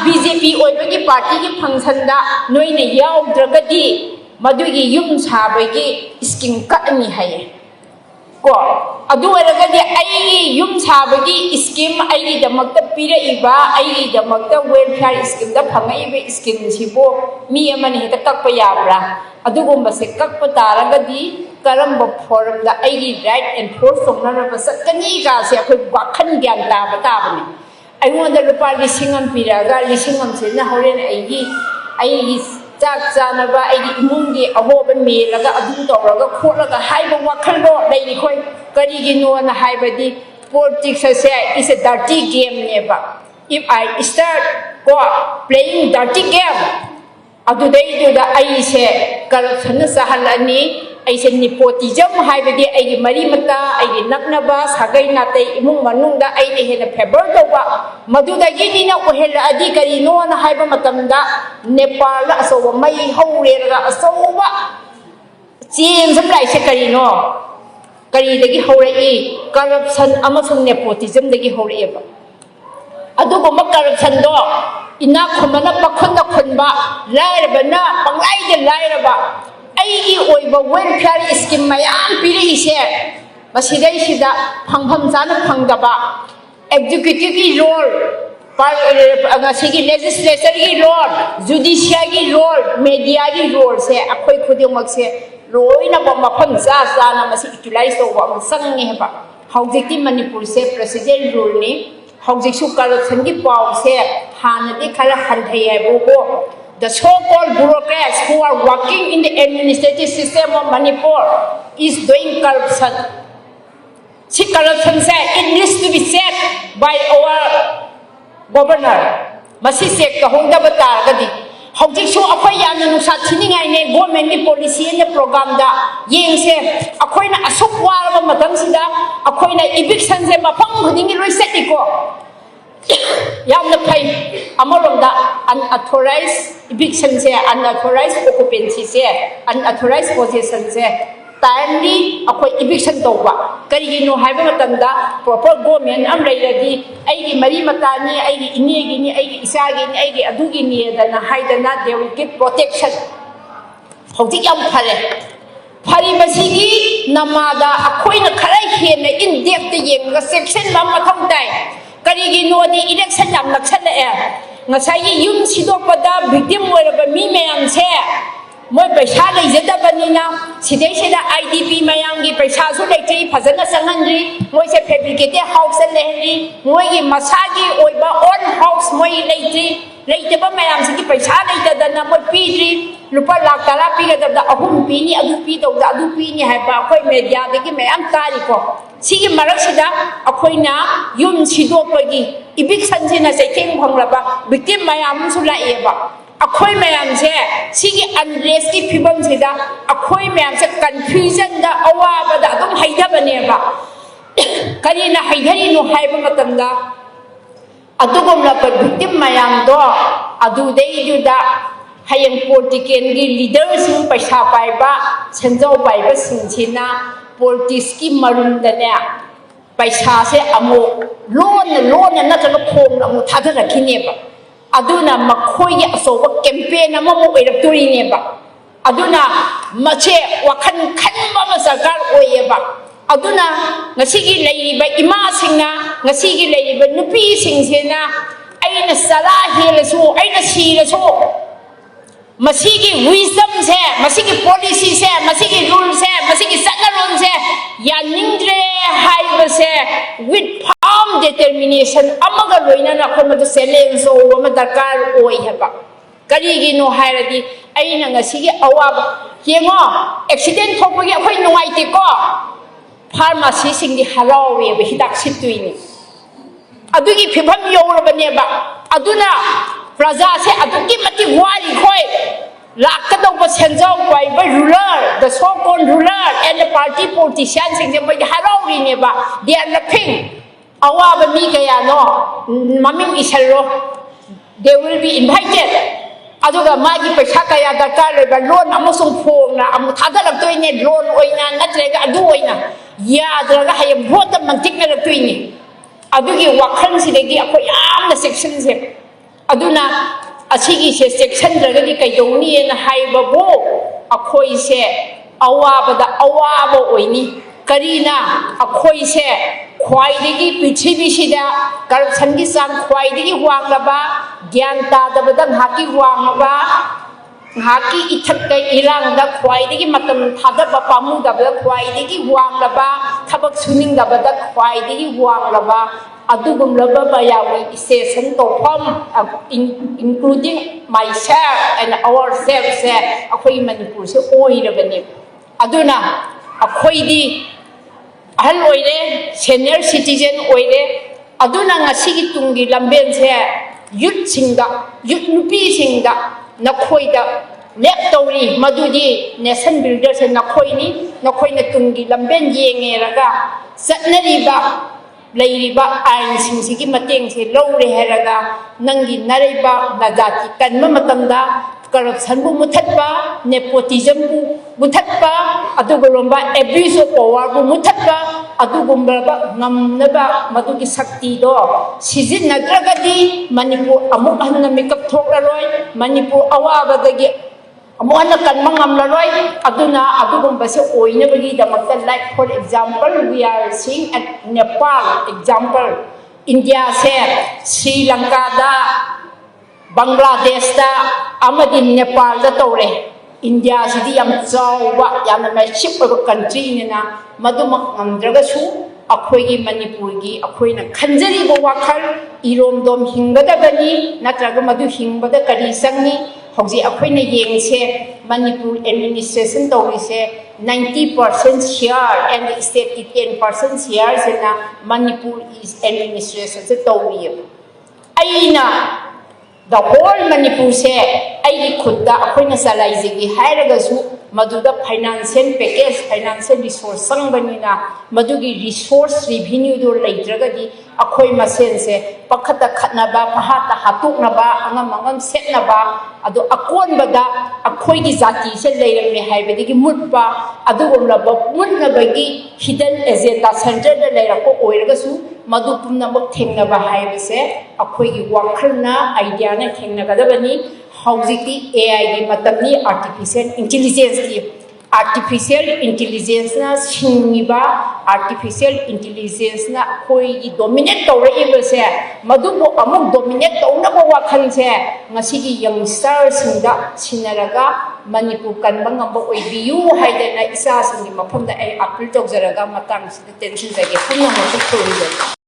BJP ꯑꯣꯏꯕꯒꯤ ꯄꯥꯔꯇꯤꯒꯤ ꯐꯪꯁꯟꯗ ꯅꯣꯏꯅ ꯌꯥꯎꯗ꯭ꯔꯒꯗꯤ ꯃꯗꯨꯒꯤ ꯌꯨꯝ ꯁꯥꯕꯒꯤ ꯁ꯭ꯀꯤꯝ ꯀꯛꯑꯅꯤ ꯍꯥꯏꯌꯦ ꯀꯣ ꯑꯗꯨ ꯑꯣꯏꯔꯒꯗꯤ ꯑꯩꯒꯤ ꯌꯨꯝ ꯁꯥꯕꯒꯤ ꯁ꯭ꯀꯤꯝ ꯑꯩꯒꯤꯗꯃꯛꯇ ꯄꯤꯔꯛꯏꯕ ꯑꯩꯒꯤꯗꯃꯛꯇ ꯋꯦꯜꯐꯤꯌꯔ ꯁ꯭ꯀꯤꯝꯗ ꯐꯪꯉꯛꯏꯕ ꯁ꯭ꯀꯤꯝꯁꯤꯕꯨ ꯃꯤ ꯑꯃꯅ ꯍꯦꯛꯇ ꯀꯛꯄ ꯌꯥꯕ꯭ꯔꯥ ꯑꯗꯨꯒꯨꯝꯕꯁꯦ ꯀꯛꯄ ꯇꯥꯔꯒꯗꯤ ꯀꯔꯝꯕ ꯐꯣꯔꯝꯗ ꯑꯩꯒꯤ ꯔꯥꯏꯠ ꯑꯦꯟꯐꯣꯔꯁ ꯇꯧꯅꯅꯕ ꯆꯠꯀꯅꯤꯒꯥꯁꯦ ꯑꯩꯈꯣꯏ ꯋꯥꯈꯜ ꯒ꯭ꯌꯥꯟ ꯇꯥꯕ ꯇꯥꯕꯅꯤ ꯑꯩꯉꯣꯟꯗ ꯂꯨꯄꯥ 1,000 ꯄꯤꯔꯛꯑꯒ 1,000ꯁꯤꯅ ꯍꯣꯔꯦꯟ ꯑꯩꯒꯤ ꯆꯥꯛ ꯆꯥꯅꯕ ꯑꯩꯒꯤ ꯏꯃꯨꯡꯒꯤ ꯑꯍꯣꯕ ꯃꯦꯜꯂꯒ ꯑꯗꯨ ꯇꯧꯔꯒ ꯈꯣꯠꯂꯒ ꯍꯥꯏꯕ ꯋꯥꯈꯜꯗꯣ ꯂꯩꯔꯤꯈꯣꯏ ꯀꯔꯤꯒꯤꯅꯣꯅ ꯍꯥꯏꯕꯗꯤ ꯄꯣꯂꯤꯇꯤꯛꯁ ꯑꯁꯦ ꯏꯁ ꯑꯦ dirty ꯒꯦꯝꯅꯦꯕ if I start playing dirty game ꯑꯗꯨꯗꯩꯗꯨꯗ ꯑꯩꯁꯦ ꯀꯔꯞꯁꯟꯅ ꯆꯥꯍꯜꯂꯅꯤ ꯑꯩꯁꯦ ꯅꯤꯄꯣꯇꯤꯖꯝ ꯍꯥꯏꯕꯗꯤ ꯑꯩꯒꯤ ꯃꯔꯤ ꯃꯇꯥ ꯑꯩꯒꯤ ꯅꯛꯅꯕ ꯁꯥꯒꯩ ꯅꯥꯇꯩ ꯏꯃꯨꯡ ꯃꯅꯨꯡꯗ ꯑꯩꯅ ꯍꯦꯟꯅ ꯐꯦꯚꯔ ꯇꯧꯕ ꯃꯗꯨꯗꯒꯤꯅꯤꯅ ꯑꯣꯏꯍꯜꯂꯛꯑꯗꯤ ꯀꯔꯤꯅꯣꯅ ꯍꯥꯏꯕ ꯃꯇꯝꯗ ꯅꯦꯄꯥꯜꯗ ꯑꯆꯧꯕ ꯃꯩ ꯍꯧꯔꯦꯔꯒ ꯑꯆꯧꯕ ꯆꯦꯟꯖ ꯑꯃ ꯂꯥꯛꯏꯁꯦ ꯀꯔꯤꯅꯣ ꯀꯔꯤꯗꯒꯤ ꯍꯧꯔꯛꯏ ꯀꯔꯞꯁꯟ ꯑꯃꯁꯨꯡ ꯅꯦꯄꯣꯇꯤꯖꯝꯗꯒꯤ ꯍꯧꯔꯛꯑꯦꯕ ꯑꯗꯨꯒꯨꯝꯕ ꯀꯔꯞꯁꯟꯗꯣ ꯏꯅꯥꯛ ꯈꯨꯟꯕꯅ ꯄꯥꯈꯨꯟꯗ ꯈꯨꯟꯕ ꯂꯥꯏꯔꯕꯅ ꯄꯪꯂꯥꯏꯗ ꯂꯥꯏꯔꯕ ꯑꯩꯒꯤ ꯑꯣꯏꯕ ꯋꯦꯜꯐꯤꯌꯔ ꯁ꯭ꯀꯤꯝ ꯃꯌꯥꯝ ꯄꯤꯔꯛꯏꯁꯦ ꯃꯁꯤꯗꯩꯁꯤꯗ ꯐꯪꯐꯝ ꯆꯥꯅ ꯐꯪꯗꯕ ꯑꯦꯛꯖꯤꯀ꯭ꯌꯨꯇꯤꯚꯀꯤ ꯔꯣꯜ ꯉꯁꯤꯒꯤ ꯂꯦꯖꯤꯁꯂꯦꯆꯔꯒꯤ ꯔꯣꯜ ꯖꯨꯗꯤꯁꯤꯌꯥꯔꯒꯤ ꯔꯣꯜ ꯃꯦꯗꯤꯌꯥꯒꯤ ꯔꯣꯜꯁꯦ ꯑꯩꯈꯣꯏ ꯈꯨꯗꯤꯡꯃꯛꯁꯦ ꯂꯣꯏꯅꯃꯛ ꯃꯐꯝ ꯆꯥꯅ ꯃꯁꯤ ꯌꯨꯇꯤꯂꯥꯏꯖ ꯇꯧꯕ ꯑꯃ ꯆꯪꯉꯦ ꯍꯥꯏꯕ ꯍꯧꯖꯤꯛꯇꯤ ꯃꯅꯤꯄꯨꯔꯁꯦ ꯄ꯭ꯔꯦꯁꯤꯗꯦꯟ ꯔꯨꯜꯅꯤ ꯍꯧꯖꯤꯛꯁꯨ ꯀꯔꯞꯁꯟꯒꯤ ꯄꯥꯎꯁꯦ ꯍꯥꯟꯅꯗꯤ ꯈꯔ ꯍꯟꯊꯩ ꯍꯥꯏꯕꯕꯨ the so-called bureaucrats who are working in the administrative system of Manipur is doing corruption. See, corruption it needs to be checked by our governor. Masi check kahongdaba taragadi. Hojiksu akoy yamna nusa thiningai ne government ni policy ne program da yengse akoy na asuk waraba matam sida akoy na eviction se mafang khudingi loi setiko yamna phai amaromda unauthorized eviction se unauthorized occupancy se unauthorized possession se timely akoy eviction tawba karigino haiba matamda proper government am lairadi aigi mari matani aigi inegi ni aigi isagi ni aigi adugi ni dana haidana they will give protection hojik yam phari basigi namada akoy na kharai hena in depth yenga section ba matham dai karigino di election yam laksala ngasai yum sidokpada victim oiraba mi mayam se moi paisa leijadabanina sidesida IDP mayamgi paisa su leitri phajana sanganri moi se fabricated house lehni moi gi masagi oiba own house moi leitri leitaba mayam sigi paisa leitadana moi pidri lupa lakh tara pigadabda ahum pini adu pi tawda adu pini haiba akoi media dagi mayam tari ko sigi maraksida akoina yum sidopagi eviction sina seking phangraba victim mayam su laeba akhoi mayam se sigi unrest ki phibam sida akhoi mayam se confusion da awaba da dum haidabane ba karina haidari no haiba matamda adugumla pa victim mayam do adu dei juda hayang political gi leaders su paisa paiba senjau paiba sinsina politics ki marun da ne paisa se amu lon na ta khong amu thadara kineba aduna makhoyi asoba campaign ama mo oirapturineba aduna mache wakhan khanba ma sarkar oyeba aduna ngasigi leiriba ima singna ngasigi leiriba nupi singsena aina sala helasu aina sirasu masigi wisdom se masigi policy se masigi rule se masigi sanaron se yaningre haiba se with firm determination amaga loina na khomadu challenge o ma darkar oi haba karigi no hairadi aina ngasigi awaba yengo accident thopagi akhoi nuaite ko pharmacy singdi harawe be hidak situini adugi phibam yorabane ba aduna praja se adugi mati wari khoi lakadauba senjau paiba ruler the so called ruler and the party politicians sing je moi harauri ne ba they are laughing awaba mi kaya no maming isalo they will be invited aduga magi paisa kaya dakar leba loan amusung phong na amu thadalak toine loan oina natrega adu oina yadraga hayam vote mantik na toine adugi wakhan sidegi akoi amna section se ꯑꯗꯨꯅ ꯑꯁꯤꯒꯤꯁꯦ ꯆꯦꯛꯁꯤꯟꯗ꯭ꯔꯒꯗꯤ ꯀꯩꯗꯧꯅꯤꯅ ꯍꯥꯏꯕꯕꯨ ꯑꯩꯈꯣꯏꯁꯦ ꯑꯋꯥꯕꯗ ꯑꯋꯥꯕ ꯑꯣꯏꯅꯤ ꯀꯔꯤꯅ ꯑꯩꯈꯣꯏꯁꯦ ꯈ꯭ꯋꯥꯏꯗꯒꯤ ꯄ꯭ꯔꯤꯊꯤꯕꯤꯁꯤꯗ ꯀꯔꯞꯁꯟꯒꯤ ꯆꯥꯡ ꯈ꯭ꯋꯥꯏꯗꯒꯤ ꯋꯥꯡꯂꯕ ꯒ꯭ꯌꯥꯟ ꯇꯥꯗꯕꯗ ꯉꯥꯏꯍꯥꯛꯀꯤ ꯋꯥꯡꯂꯕ ꯉꯥꯏꯍꯥꯛꯀꯤ ꯏꯊꯛꯇ ꯏꯔꯥꯡꯗ ꯈ꯭ꯋꯥꯏꯗꯒꯤ ꯃꯇꯝ ꯊꯥꯗꯕ ꯄꯥꯝꯃꯨꯗꯕꯗ ꯈ꯭ꯋꯥꯏꯗꯒꯤ ꯋꯥꯡꯂꯕ ꯊꯕꯛ ꯁꯨꯅꯤꯡꯗꯕꯗ ꯈ꯭ꯋꯥꯏꯗꯒꯤ ꯋꯥꯡꯂꯕ ꯑꯗꯨꯒꯨꯝꯂꯕ ꯃꯌꯥꯝꯒꯤ ꯁ꯭ꯇꯦꯁꯟ ꯇꯧꯐꯝ including myself and ourselves ꯑꯩꯈꯣꯏꯒꯤ ꯃꯅꯤꯄꯨꯔꯁꯦ ꯑꯣꯏꯔꯕꯅꯦꯕ ꯑꯗꯨꯅ ꯑꯩꯈꯣꯏꯗꯤ ꯑꯍꯜ ꯑꯣꯏꯔꯦ ꯁꯦꯅꯤꯌꯔ ꯁꯤꯇꯤꯖꯦꯟ ꯑꯣꯏꯔꯦ ꯑꯗꯨꯅ ꯉꯁꯤꯒꯤ ꯇꯨꯡꯒꯤ ꯂꯝꯕꯦꯟꯁꯦ ꯌꯨꯠꯁꯤꯡꯗ ꯌꯨꯠ ꯅꯨꯄꯤꯁꯤꯡꯗ ꯅꯈꯣꯏꯗ ꯂꯦꯞꯇꯧꯔꯤ ꯃꯗꯨꯗꯤ ꯅꯦꯁꯟ ꯕꯤꯜꯗꯔꯁꯦ ꯅꯈꯣꯏꯅꯤ ꯅꯈꯣꯏꯅ ꯇꯨꯡꯒꯤ ꯂꯝꯕꯦꯟ ꯌꯦꯡꯉꯦꯔꯒ ꯆꯠꯅꯔꯤꯕ ꯂꯩꯔꯤꯕ ꯑꯥꯏꯟꯁꯤꯡꯁꯤꯒꯤ ꯃꯇꯦꯡꯁꯦ ꯂꯧꯔꯦ ꯍꯥꯏꯔꯒ ꯅꯪꯒꯤ ꯅꯔꯩꯕꯥꯛ ꯅꯖꯥꯇꯤ ꯀꯟꯕ ꯃꯇꯝꯗ ꯀꯔꯞꯁꯟꯕꯨ ꯃꯨꯊꯠꯄ ꯅꯦꯄꯣꯇꯤꯖꯝꯕꯨ ꯃꯨꯊꯠꯄ ꯑꯗꯨꯒꯨꯝꯂꯕ ꯑꯦꯕ꯭ꯌꯨꯁ ꯑꯣꯐ ꯄꯥꯋꯔꯕꯨ ꯃꯨꯊꯠꯄ ꯑꯗꯨꯒꯨꯝꯂꯕ ꯉꯝꯅꯕ ꯃꯗꯨꯒꯤ ꯁꯛꯇꯤꯗꯣ ꯁꯤꯖꯤꯟꯅꯗ꯭ꯔꯒꯗꯤ ꯃꯅꯤꯄꯨꯔ ꯑꯃꯨꯛ ꯍꯟꯅ ꯃꯤꯀꯞ ꯊꯣꯛꯂꯔꯣꯏ ꯃꯅꯤꯄꯨꯔ ꯑꯋꯥꯕꯗꯒꯤ ꯑꯃꯨꯛ ꯍꯟꯅ ꯀꯟꯕ ꯉꯝꯂꯔꯣꯏ ꯑꯗꯨꯅ ꯑꯗꯨꯒꯨꯝꯕꯁꯦ ꯑꯣꯏꯅꯕꯒꯤꯗꯃꯛꯇ like four example we R ꯁꯤꯡ ꯑꯦꯠ ꯅꯦꯄꯥꯜ ꯑꯦꯛꯖꯥꯝꯄꯜ ꯏꯟꯗꯤꯌꯥꯁꯦ ꯁ꯭ꯔꯤ ꯂꯪꯀꯥꯗ ꯕꯪꯒ꯭ꯂꯥꯗꯦꯁꯇ ꯑꯃꯗꯤ ꯅꯦꯄꯥꯜꯗ ꯇꯧꯔꯦ ꯏꯟꯗꯤꯌꯥꯁꯤꯗꯤ ꯌꯥꯝ ꯆꯥꯎꯕ ꯌꯥꯝꯅ ꯃꯦꯁꯤꯞ ꯑꯣꯏꯕ ꯀꯟꯇ꯭ꯔꯤꯅꯤꯅ ꯃꯗꯨꯃꯛ ꯉꯝꯗ꯭ꯔꯒꯁꯨ ꯑꯩꯈꯣꯏꯒꯤ ꯃꯅꯤꯄꯨꯔꯒꯤ ꯑꯩꯈꯣꯏꯅ ꯈꯟꯖꯔꯤꯕ ꯋꯥꯈꯜ ꯏꯔꯣꯝꯗꯣꯝ ꯍꯤꯡꯒꯗꯕꯅꯤ ꯅꯠꯇ꯭ꯔꯒ ꯃꯗꯨ ꯍꯤꯡꯕꯗ ꯀꯔꯤ ꯆꯪꯉꯤ ꯍꯧꯖꯤꯛ ꯑꯩꯈꯣꯏꯅ ꯌꯦꯡꯁꯦ ꯃꯅꯤꯄꯨꯔ ꯑꯦꯗꯃꯤꯅꯤꯁꯇ꯭ꯔꯦꯁꯟ ꯇꯧꯔꯤꯁꯦ 90% ꯁꯤꯌꯥꯔ ꯑꯦꯟ ꯁ꯭ꯇꯦꯠꯀꯤ 10% ꯁꯤꯌꯥꯔꯁꯤꯅ ꯃꯅꯤꯄꯨꯔ ꯑꯦꯗꯃꯤꯅꯤꯁꯇ꯭ꯔꯦꯁꯟꯁꯦ ꯇꯧꯔꯤꯑꯕ ꯑꯩꯅ ꯗ ꯍꯣꯜ ꯃꯅꯤꯄꯨꯔꯁꯦ ꯑꯩꯒꯤ ꯈꯨꯠꯇ ꯑꯩꯈꯣꯏꯅ ꯆꯂꯥꯏꯖꯒꯦ ꯍꯥꯏꯔꯒꯁꯨ ꯃꯗꯨꯗ ꯐꯥꯏꯅꯥꯟꯁꯤꯌꯦꯜ ꯄꯦꯀꯦꯖ ꯐꯥꯏꯅꯥꯟꯁꯤꯌꯦꯜ ꯔꯤꯁꯣꯔꯁ ꯆꯪꯕꯅꯤ나 ꯃꯗꯨꯒꯤ ꯔꯤꯁꯣꯔꯁ ꯔꯤꯚꯤꯅ꯭ꯌꯨꯗꯨ ꯂꯩꯇ꯭ꯔꯒꯗꯤ ꯑꯩꯈꯣꯏ ꯃꯁꯦꯟꯁꯦ ꯄꯥꯈꯠꯇ ꯈꯠꯅꯕ ꯄꯥꯍꯥꯠꯇ ꯍꯥꯠꯇꯣꯛꯅꯕ ꯑꯉꯝ ꯑꯉꯝ ꯁꯦꯠꯅꯕ ꯑꯗꯣ ꯑꯀꯣꯟꯕꯗ ꯑꯩꯈꯣꯏꯒꯤ ꯖꯥꯇꯤꯁꯦ ꯂꯩꯔꯝꯃꯦ ꯍꯥꯏꯕꯗꯒꯤ ꯃꯨꯠꯄ ꯑꯗꯨꯒꯨꯝꯂꯕ ꯃꯨꯠꯅꯕꯒꯤ ꯍꯤꯗꯟ ꯑꯦꯖꯦꯟꯗꯥ ꯁꯦꯟꯇꯔꯗ ꯂꯩꯔꯛꯄ ꯑꯣꯏꯔꯒꯁꯨ ꯃꯗꯨ ꯄꯨꯝꯅꯃꯛ ꯊꯦꯡꯅꯕ ꯍꯥꯏꯕꯁꯦ ꯑꯩꯈꯣꯏꯒꯤ ꯋꯥꯈꯜꯅ ꯑꯥꯏꯗꯤꯌꯥꯅ ꯊꯦꯡꯅꯒꯗꯕꯅꯤ ꯍꯧꯖꯤꯛꯇꯤ AIꯒꯤ ꯃꯇꯝꯅꯤ artificial intelligenceꯅ ꯁꯤꯡꯉꯤꯕ artificial intelligenceꯅ ꯑꯩꯈꯣꯏꯒꯤ dominate ꯇꯧꯔꯛꯏꯕꯁꯦ ꯃꯗꯨꯕꯨ ꯑꯃꯨꯛ dominate ꯇꯧꯅꯕ ꯋꯥꯈꯜꯁꯦ ꯉꯁꯤꯒꯤ ꯌꯪꯁꯇꯔꯁꯤꯡꯗ ꯁꯤꯟꯅꯔꯒ ꯃꯅꯤꯄꯨꯔ ꯀꯟꯕ ꯉꯝꯕ ꯑꯣꯏꯕꯤꯌꯨ ꯍꯥꯏꯗꯅ ꯏꯆꯥꯁꯤꯡꯒꯤ ꯃꯐꯝꯗ ꯑꯩ ꯑꯄꯤꯜ ꯇꯧꯖꯔꯒ ꯃꯇꯥꯡꯁꯤꯗ ꯇꯦꯟꯁꯤꯟꯖꯒꯦ ꯄꯨꯝꯅꯃꯛꯁꯨ ꯈꯨꯔꯨꯝꯖꯒꯦ